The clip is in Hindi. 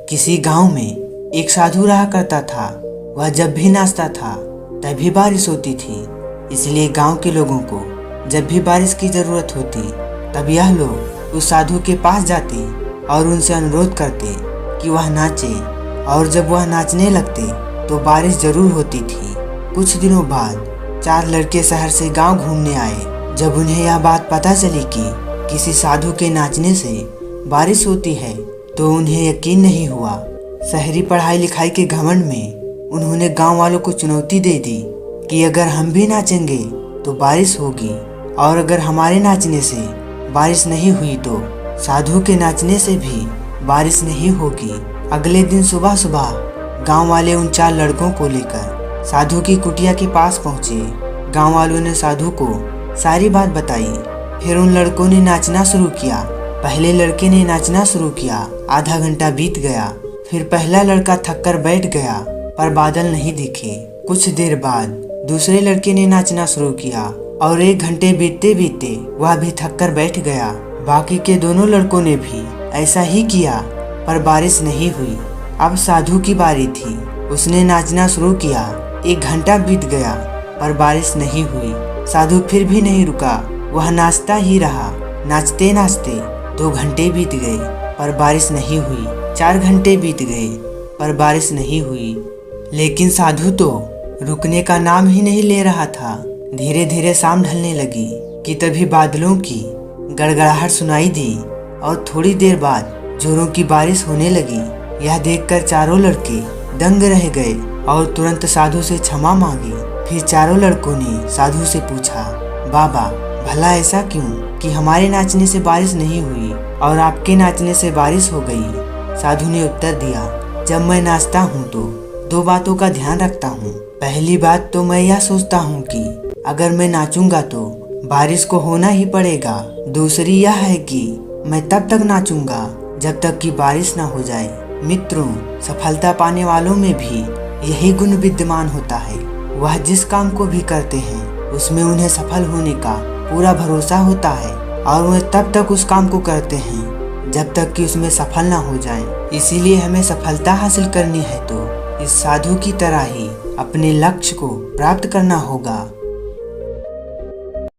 किसी गांव में एक साधु रहा करता था। वह जब भी नाचता था तभी बारिश होती थी। इसलिए गांव के लोगों को जब भी बारिश की ज़रूरत होती तब यह लोग उस साधु के पास जाते और उनसे अनुरोध करते कि वह नाचे। और जब वह नाचने लगते तो बारिश ज़रूर होती थी। कुछ दिनों बाद 4 लड़के शहर से गांव घूमने आए। जब उन्हें यह बात पता चली कि किसी साधु के नाचने से बारिश होती है तो उन्हें यकीन नहीं हुआ। शहरी पढ़ाई लिखाई के घमंड में उन्होंने गांव वालों को चुनौती दे दी कि अगर हम भी नाचेंगे तो बारिश होगी, और अगर हमारे नाचने से बारिश नहीं हुई तो साधु के नाचने से भी बारिश नहीं होगी। अगले दिन सुबह सुबह गांव वाले उन 4 लड़कों को लेकर साधु की कुटिया के पास पहुंचे। गांव वालों ने साधु को सारी बात बताई। फिर उन लड़कों ने नाचना शुरू किया। पहले लड़के ने नाचना शुरू किया। आधा घंटा बीत गया। फिर पहला लड़का थककर बैठ गया पर बादल नहीं दिखे। कुछ देर बाद दूसरे लड़के ने नाचना शुरू किया और 1 घंटे बीतते बीतते वह भी थककर बैठ गया। बाकी के दोनों लड़कों ने भी ऐसा ही किया पर बारिश नहीं हुई। अब साधु की बारी थी। उसने नाचना शुरू किया। 1 घंटा बीत गया पर बारिश नहीं हुई। साधु फिर भी नहीं रुका। वह नाचता ही रहा। नाचते नाचते 2 घंटे बीत गए पर बारिश नहीं हुई। 4 घंटे बीत गए पर बारिश नहीं हुई। लेकिन साधु तो रुकने का नाम ही नहीं ले रहा था। धीरे धीरे शाम ढलने लगी कि तभी बादलों की गड़गड़ाहट सुनाई दी और थोड़ी देर बाद जोरों की बारिश होने लगी। यह देखकर चारों लड़के दंग रह गए और तुरंत साधु से क्षमा मांगी। फिर चारों लड़कों ने साधु से पूछा, बाबा भला ऐसा क्यों कि हमारे नाचने से बारिश नहीं हुई और आपके नाचने से बारिश हो गई? साधु ने उत्तर दिया, जब मैं नाचता हूँ तो 2 बातों का ध्यान रखता हूँ। पहली बात तो मैं यह सोचता हूँ कि अगर मैं नाचूंगा तो बारिश को होना ही पड़ेगा। दूसरी यह है कि मैं तब तक नाचूंगा जब तक कि बारिश ना हो जाए। मित्रों, सफलता पाने वालों में भी यही गुण विद्यमान होता है। वह जिस काम को भी करते हैं उसमें उन्हें सफल होने का पूरा भरोसा होता है और वे तब तक उस काम को करते हैं जब तक कि उसमें सफल ना हो जाए। इसीलिए हमें सफलता हासिल करनी है तो इस साधु की तरह ही अपने लक्ष्य को प्राप्त करना होगा।